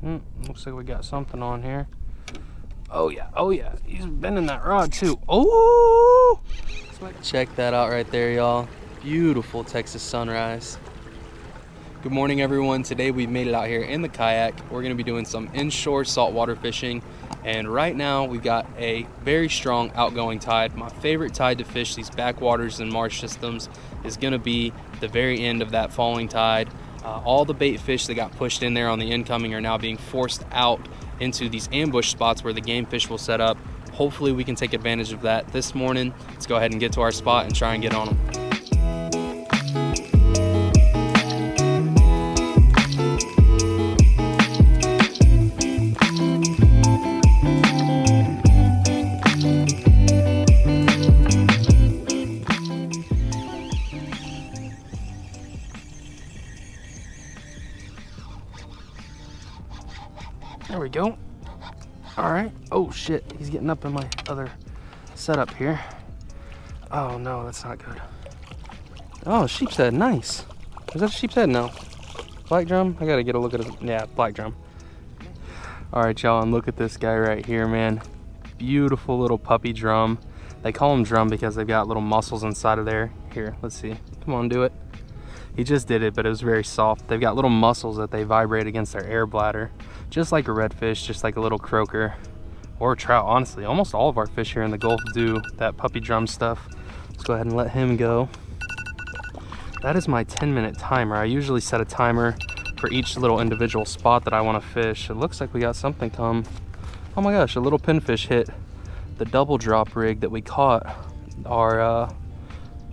Looks like we got something on here. Oh yeah, he's bending that rod too. Oh! Check that out right there, y'all. Beautiful Texas sunrise. Good morning, everyone. Today we've made it out here in the kayak. We're gonna be doing some inshore saltwater fishing. And right now we've got a very strong outgoing tide. My favorite tide to fish these backwaters and marsh systems is gonna be the very end of that falling tide. All the bait fish that got pushed in there on the incoming are now being forced out into these ambush spots where the game fish will set up. Hopefully we can take advantage of that this morning. Let's go ahead and get to our spot and try and get on them. There we go. All right. Oh shit, he's getting up in my other setup here. Oh no, that's not good. Oh, sheep's head, nice. Is that a sheep's head? No. Black drum? I gotta get a look at it. Yeah, black drum. All right, y'all, and look at this guy right here, man. Beautiful little puppy drum. They call him drum because they've got little muscles inside of there. Here, let's see. Come on, do it. He just did it, but it was very soft. They've got little muscles that they vibrate against their air bladder, just like a redfish, just like a little croaker or a trout. Honestly, almost all of our fish here in the Gulf do that puppy drum stuff. Let's go ahead and let him go. That is my 10-minute timer. I usually set a timer for each little individual spot that I want to fish. It looks like we got something come. Oh my gosh, a little pinfish hit the double drop rig that we caught our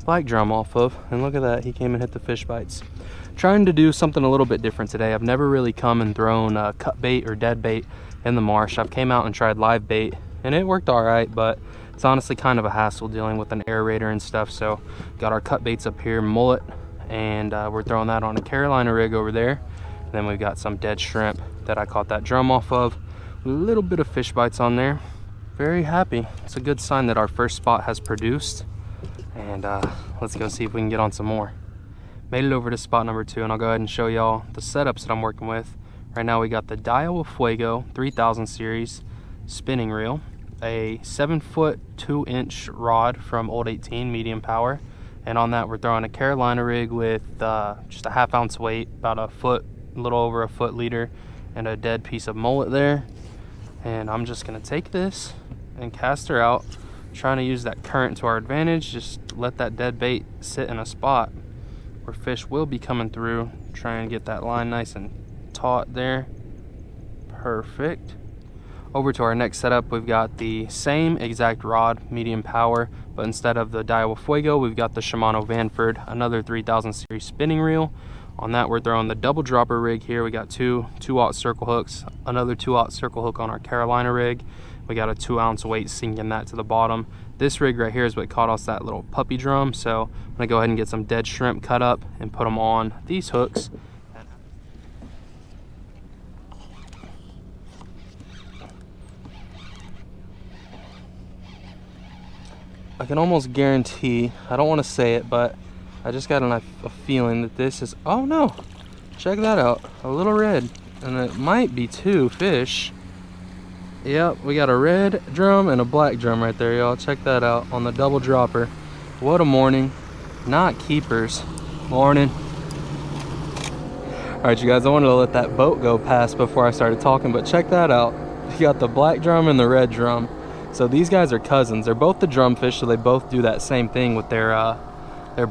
black drum off of, and look at that, he came and hit the fish bites. Trying to do something a little bit different today. I've never really come and thrown cut bait or dead bait in the marsh. I've came out and tried live bait and it worked all right, but it's honestly kind of a hassle dealing with an aerator and stuff. So got our cut baits up here, mullet, and we're throwing that on a Carolina rig over there. And then we've got some dead shrimp that I caught that drum off of. A little bit of fish bites on there. Very happy. It's a good sign that our first spot has produced. And let's go see if we can get on some more. Made it over to spot number 2, and I'll go ahead and show y'all the setups that I'm working with. Right now we got the Dial Fuego 3000 series spinning reel, a 7-foot 2-inch rod from Old 18 medium power, and on that we're throwing a Carolina rig with just a 1/2 ounce weight, about a foot, a little over a foot leader, and a dead piece of mullet there. And I'm just gonna take this and cast her out, trying to use that current to our advantage. Just let that dead bait sit in a spot where fish will be coming through. Try and get that line nice and taut there. Perfect. Over to our next setup, we've got the same exact rod, medium power, but instead of the Daiwa Fuego, we've got the Shimano Vanford, another 3000 series spinning reel. On that, we're throwing the double dropper rig here. We got two 2-aught circle hooks, another 2-aught circle hook on our Carolina rig. We got a 2-ounce weight sinking that to the bottom. This rig right here is what caught us that little puppy drum. So I'm gonna go ahead and get some dead shrimp cut up and put them on these hooks. I can almost guarantee, I don't want to say it, but I just got a feeling that this is, oh no, check that out, a little red, and it might be 2 fish. Yep, we got a red drum and a black drum right there, y'all. Check that out on the double dropper. What a morning. Not keepers. Morning. All right, you guys, I wanted to let that boat go past before I started talking, but check that out. We got the black drum and the red drum. So these guys are cousins. They're both the drum fish, so they both do that same thing with their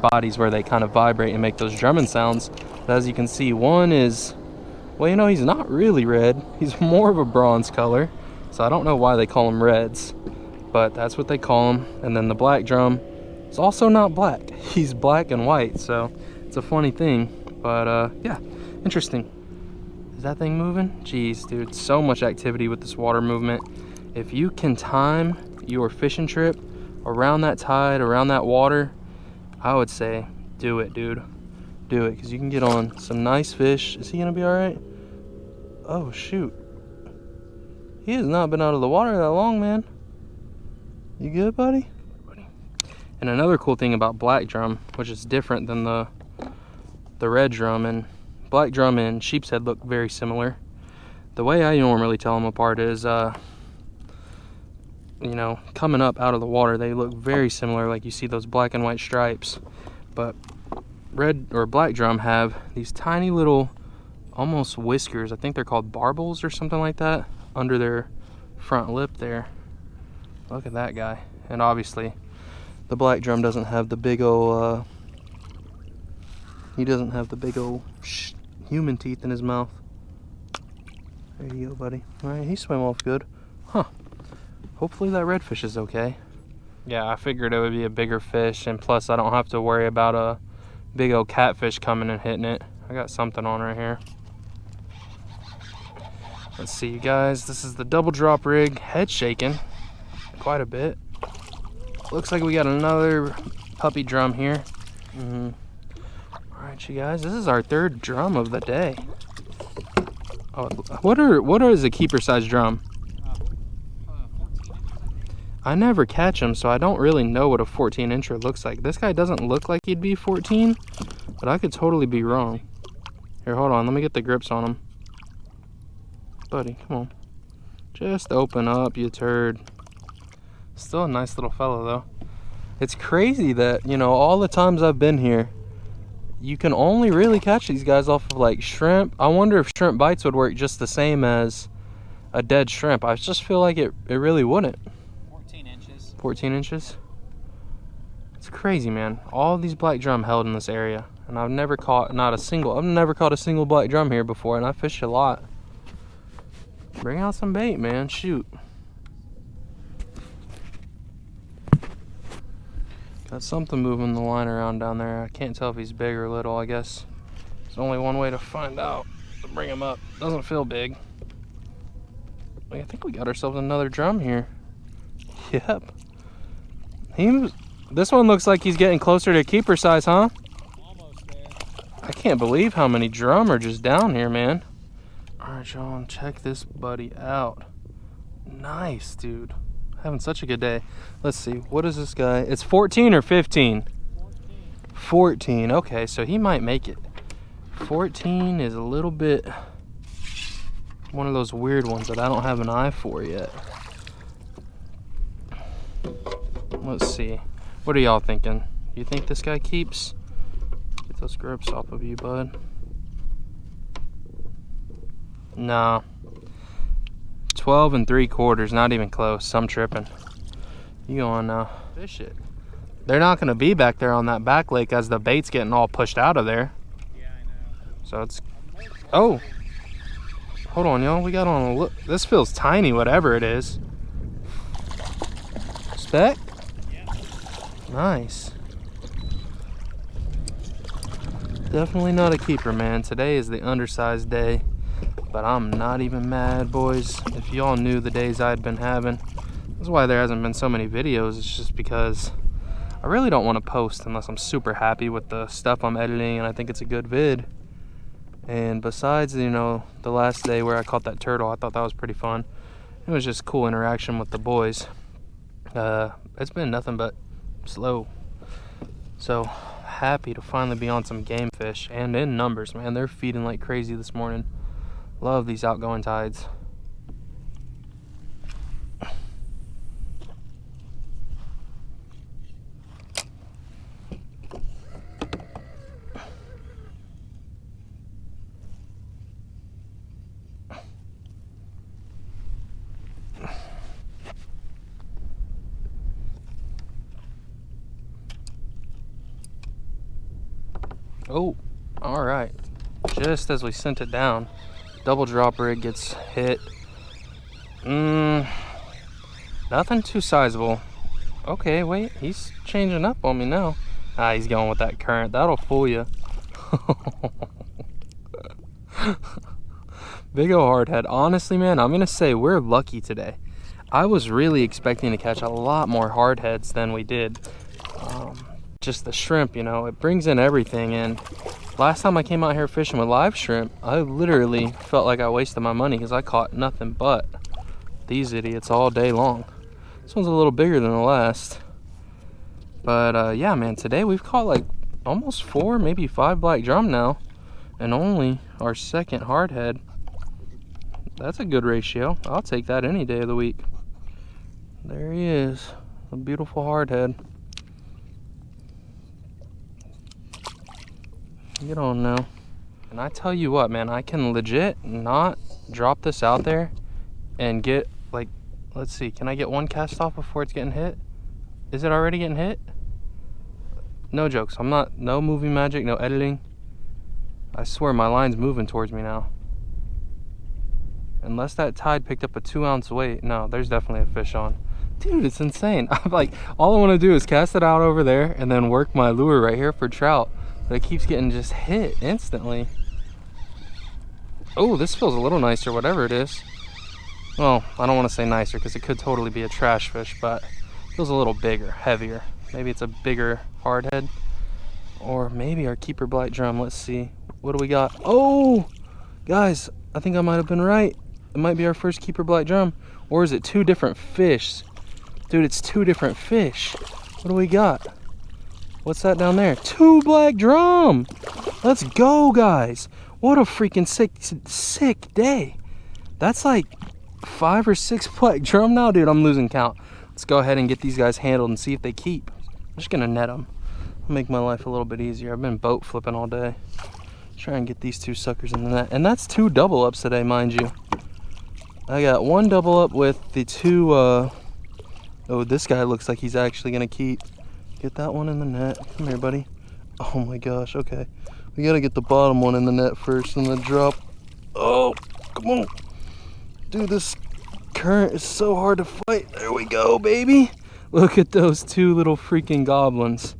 bodies where they kind of vibrate and make those drumming sounds. But as you can see, one is, well, you know, he's not really red. He's more of a bronze color. So I don't know why they call them reds, but that's what they call them. And then the black drum is also not black. He's black and white, so it's a funny thing. But yeah, interesting. Is that thing moving? Jeez, dude, so much activity with this water movement. If you can time your fishing trip around that tide, around that water, I would say do it, dude. Do it, because you can get on some nice fish. Is he gonna be all right? Oh, shoot. He has not been out of the water that long, man. You good, buddy? And another cool thing about black drum, which is different than the red drum, and black drum and sheep's head look very similar. The way I normally tell them apart is, you know, coming up out of the water, they look very similar. Like you see those black and white stripes, but red or black drum have these tiny little, almost whiskers. I think they're called barbels or something like that under their front lip there. Look at that guy. And obviously the black drum doesn't have the big old he doesn't have the big old human teeth in his mouth. There you go, buddy. All right, he swam off good. Huh. Hopefully that redfish is okay. Yeah, I figured it would be a bigger fish, and plus I don't have to worry about a big old catfish coming and hitting it. I got something on right here. Let's see, you guys. This is the double drop rig, head shaking quite a bit. Looks like we got another puppy drum here. All right, you guys. This is our third drum of the day. Oh, what is a keeper size drum? 14 inches, I never catch them, so I don't really know what a 14 incher looks like. This guy doesn't look like he'd be 14, but I could totally be wrong. Here, hold on. Let me get the grips on him. Buddy, come on. Just open up, you turd. Still a nice little fellow, though. It's crazy that, you know, all the times I've been here, you can only really catch these guys off of, like, shrimp. I wonder if shrimp bites would work just the same as a dead shrimp. I just feel like it really wouldn't. 14 inches. 14 inches? It's crazy, man. All these black drum held in this area. And I've never caught a single black drum here before, and I fished a lot. Bring out some bait, man. Shoot. Got something moving the line around down there. I can't tell if he's big or little. I guess there's only one way to find out. To bring him up. Doesn't feel big. I think we got ourselves another drum here. Yep. This one looks like he's getting closer to keeper size, huh? Almost there. I can't believe how many drum are just down here, man. Alright, John, check this buddy out. Nice, dude. Having such a good day. Let's see, what is this guy? It's 14 or 15? 14. Okay, so he might make it. 14 is a little bit one of those weird ones that I don't have an eye for yet. Let's see. What are y'all thinking? You think this guy keeps? Get those grips off of you, bud. No. 12 3/4, not even close. I'm tripping. You go on now. Fish it. They're not going to be back there on that back lake as the bait's getting all pushed out of there. Yeah, I know. So it's... Oh! Hold on, y'all. We got on a look. This feels tiny, whatever it is. Speck? Yeah. Nice. Definitely not a keeper, man. Today is the undersized day. But I'm not even mad, boys. If y'all knew the days I'd been having. That's why there hasn't been so many videos. It's just because I really don't want to post unless I'm super happy with the stuff I'm editing and I think it's a good vid. And besides, you know, the last day where I caught that turtle, I thought that was pretty fun. It was just cool interaction with the boys. It's been nothing but slow. So happy to finally be on some game fish and in numbers, man. They're feeding like crazy this morning. Love these outgoing tides. Oh, all right. Just as we sent it down, double drop rig gets hit. Nothing too sizable. Okay, wait, he's changing up on me now. Ah, he's going with that current. That'll fool you. Big ol' hardhead. Honestly, man, I'm gonna say we're lucky today. I was really expecting to catch a lot more hardheads than we did. Just the shrimp, you know, it brings in everything. And last time I came out here fishing with live shrimp, I literally felt like I wasted my money because I caught nothing but these idiots all day long. This one's a little bigger than the last. But yeah, man, today we've caught like almost 4, maybe 5 black drum now, and only our second hardhead. That's a good ratio. I'll take that any day of the week. There he is, a beautiful hardhead. Get on now. And I tell you what, man, I can legit not drop this out there and get, like, let's see, can I get one cast off before it's getting hit? Is it already getting hit? No jokes. I'm not, no movie magic, no editing. I swear my line's moving towards me now. Unless that tide picked up a 2-ounce weight. No, there's definitely a fish on. Dude, it's insane. I'm like, all I want to do is cast it out over there and then work my lure right here for trout. But it keeps getting just hit instantly. Oh, this feels a little nicer, whatever it is. Well, I don't want to say nicer because it could totally be a trash fish, but it feels a little bigger, heavier. Maybe it's a bigger hardhead. Or maybe our keeper black drum. Let's see. What do we got? Oh, guys, I think I might have been right. It might be our first keeper black drum. Or is it 2 different fish? Dude, it's 2 different fish. What do we got? What's that down there? 2 black drum. Let's go, guys. What a freaking sick day. That's like 5 or 6 black drum now. Dude, I'm losing count. Let's go ahead and get these guys handled and see if they keep. I'm just gonna net them. Make my life a little bit easier. I've been boat flipping all day. Try and get these 2 suckers in the net. And that's 2 double ups today, mind you. I got 1 double up with the 2, oh, this guy looks like he's actually gonna keep. Get that one in the net. Come here, buddy. Oh my gosh, okay. We gotta get the bottom one in the net first and then drop. Oh, come on. Dude, this current is so hard to fight. There we go, baby. Look at those 2 little freaking goblins.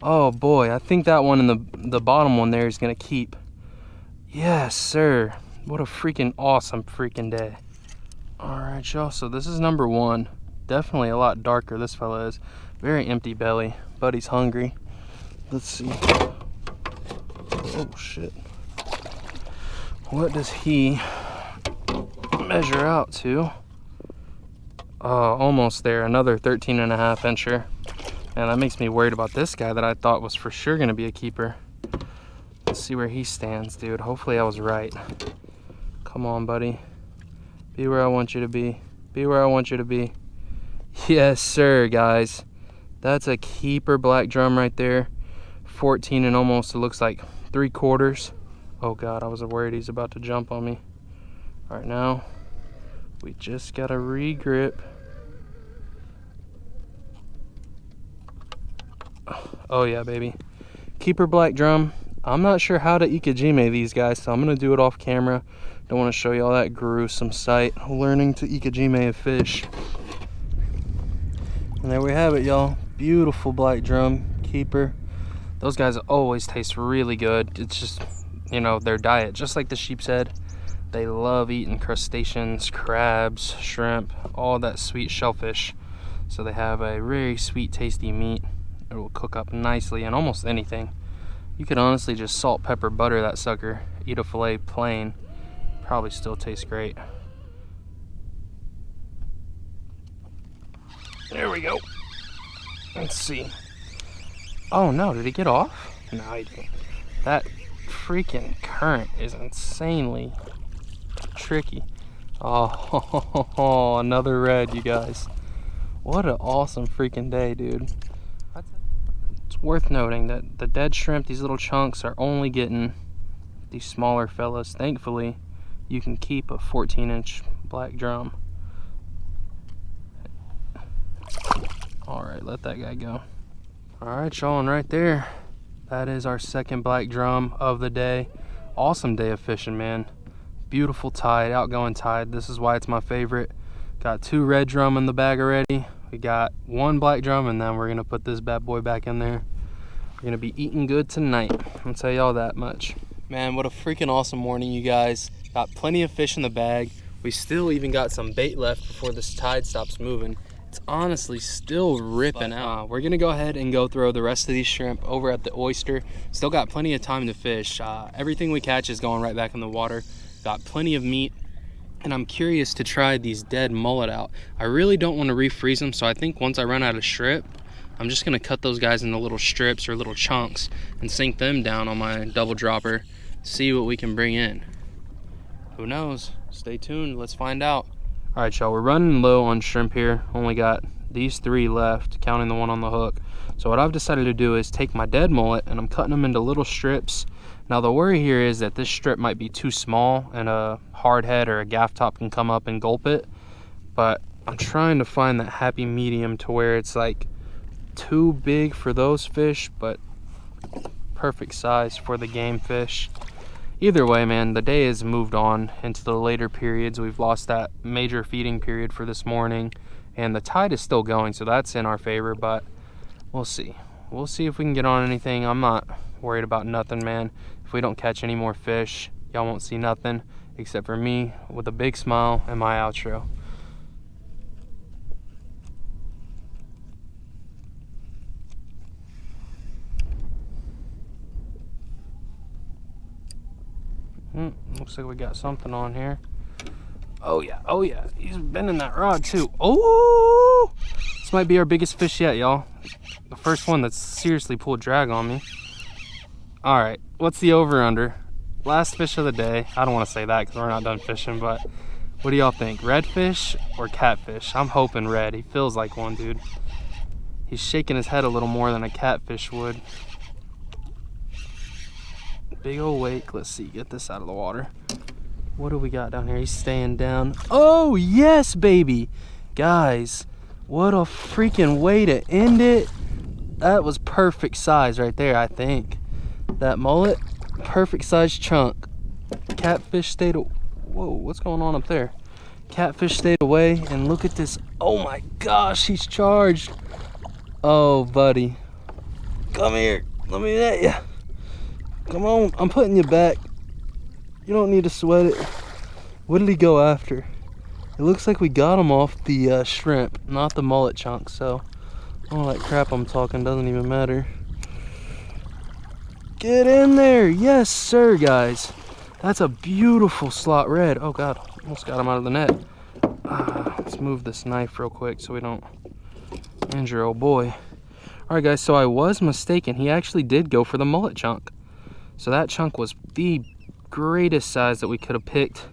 Oh boy, I think that one in the bottom one there is gonna keep. Yes, sir. What a freaking awesome freaking day. All right, y'all, so this is number 1. Definitely a lot darker, this fella is. Very empty belly. Buddy's hungry. Let's see. Oh shit. What does he measure out to? Oh, almost there. Another 13.5 incher. And that makes me worried about this guy that I thought was for sure gonna be a keeper. Let's see where he stands, dude. Hopefully I was right. Come on, buddy. Be where I want you to be. Be where I want you to be. Yes, sir, guys. That's a keeper black drum right there. 14 and almost, it looks like 3/4. Oh God, I was worried he's about to jump on me. All right, now we just gotta regrip. Oh yeah, baby. Keeper black drum. I'm not sure how to ikejime these guys, so I'm gonna do it off camera. Don't want to show you all that gruesome sight. Learning to ikejime a fish. And there we have it, y'all. Beautiful black drum keeper. Those guys always taste really good. It's just, you know, their diet, just like the sheep's head. They love eating crustaceans, crabs, shrimp, all that sweet shellfish. So they have a very sweet, tasty meat. It will cook up nicely in almost anything. You could honestly just salt, pepper, butter that sucker. Eat a fillet plain. Probably still tastes great. There we go. Let's see. Oh no, did he get off? No, he didn't. That freaking current is insanely tricky. Oh, another red, you guys. What an awesome freaking day, dude. It's worth noting that the dead shrimp, these little chunks, are only getting these smaller fellas. Thankfully, you can keep a 14-inch black drum. All right, let that guy go. All right, y'all, and right there, that is our second black drum of the day. Awesome day of fishing, man. Beautiful tide, outgoing tide. This is why it's my favorite. Got 2 red drum in the bag already. We got 1 black drum, and then we're gonna put this bad boy back in there. We're gonna be eating good tonight. I'll tell y'all that much. Man, what a freaking awesome morning, you guys. Got plenty of fish in the bag. We still even got some bait left before this tide stops moving. It's honestly still ripping out. We're gonna go ahead and go throw the rest of these shrimp over at the oyster. Still got plenty of time to fish. Everything we catch is going right back in the water. Got plenty of meat. And I'm curious to try these dead mullet out. I really don't want to refreeze them, so I think once I run out of strip, I'm just gonna cut those guys into little strips or little chunks and sink them down on my double dropper, see what we can bring in. Who knows? Stay tuned. Let's find out. All right, y'all. We're running low on shrimp here. Only got these 3 left, counting the one on the hook. So what I've decided to do is take my dead mullet and I'm cutting them into little strips. Now the worry here is that this strip might be too small and a hard head or a gaff top can come up and gulp it. But I'm trying to find that happy medium to where it's like too big for those fish, but perfect size for the game fish. Either way, man, the day has moved on into the later periods. We've lost that major feeding period for this morning, and the tide is still going, so that's in our favor, but we'll see. We'll see if we can get on anything. I'm not worried about nothing, man. If we don't catch any more fish, y'all won't see nothing except for me with a big smile and my outro. Looks like we got something on here. Oh yeah, he's bending that rod too. Oh, this might be our biggest fish yet, y'all. The first one that's seriously pulled drag on me. All right, what's the over under? Last fish of the day. I don't want to say that because we're not done fishing, but what do y'all think? Redfish or catfish? I'm hoping red. He feels like one, dude. He's shaking his head a little more than a catfish would. Big old wake. Let's see, get this out of the water. What do we got down here? He's staying down. Oh yes, baby. Guys, what a freaking way to end it. That was perfect size right there, I think. That mullet, perfect size chunk. Catfish stayed whoa, what's going on up there? Catfish stayed away, and look at this. Oh my gosh, he's charged. Oh buddy, come here, let me at ya. Come on, I'm putting you back. You don't need to sweat it. What did he go after? It looks like we got him off the shrimp, not the mullet chunk, so all that crap I'm talking doesn't even matter. Get in there. Yes, sir, guys. That's a beautiful slot red. Oh, God, almost got him out of the net. Let's move this knife real quick so we don't injure old boy. All right, guys, so I was mistaken. He actually did go for the mullet chunk. So that chunk was the greatest size that we could have picked.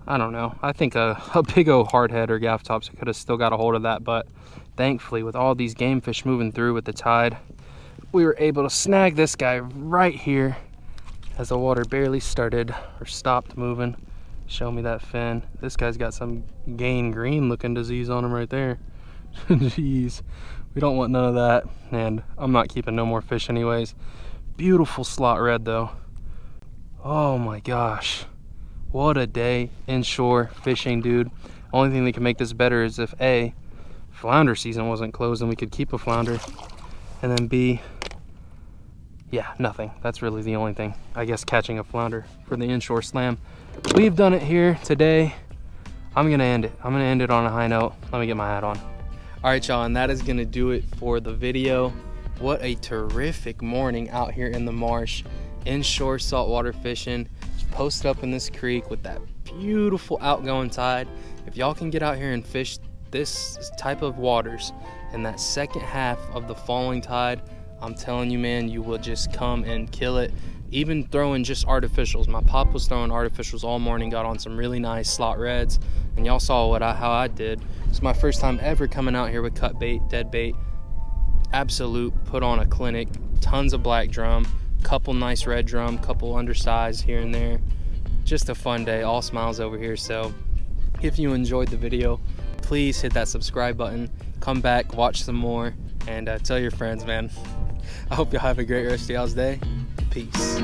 I don't know. I think a big old hardhead or gaff tops could have still got a hold of that, but thankfully with all these game fish moving through with the tide, we were able to snag this guy right here as the water barely started or stopped moving. Show me that fin. This guy's got some gangrene looking disease on him right there. Jeez, we don't want none of that, and I'm not keeping no more fish anyways. Beautiful slot red though. Oh my gosh, what a day inshore fishing, dude. Only thing that can make this better is if A, flounder season wasn't closed and we could keep a flounder, and then B, yeah, nothing. That's really the only thing. I guess catching a flounder for the inshore slam. We've done it here today. I'm gonna end it. I'm gonna end it on a high note. Let me get my hat on. All right, y'all, and that is gonna do it for the video. What a terrific morning out here in the marsh, inshore saltwater fishing. Just posted up in this creek with that beautiful outgoing tide. If y'all can get out here and fish this type of waters in that second half of the falling tide, I'm telling you, man, you will just come and kill it. Even throwing just artificials. My pop was throwing artificials all morning, got on some really nice slot reds, and y'all saw how I did. It's my first time ever coming out here with cut bait, dead bait. Absolute, put on a clinic, tons of black drum, couple nice red drum, couple undersized here and there. Just a fun day, all smiles over here. So if you enjoyed the video, please hit that subscribe button, come back, watch some more, and tell your friends, man. I hope y'all have a great rest of y'all's day. Peace.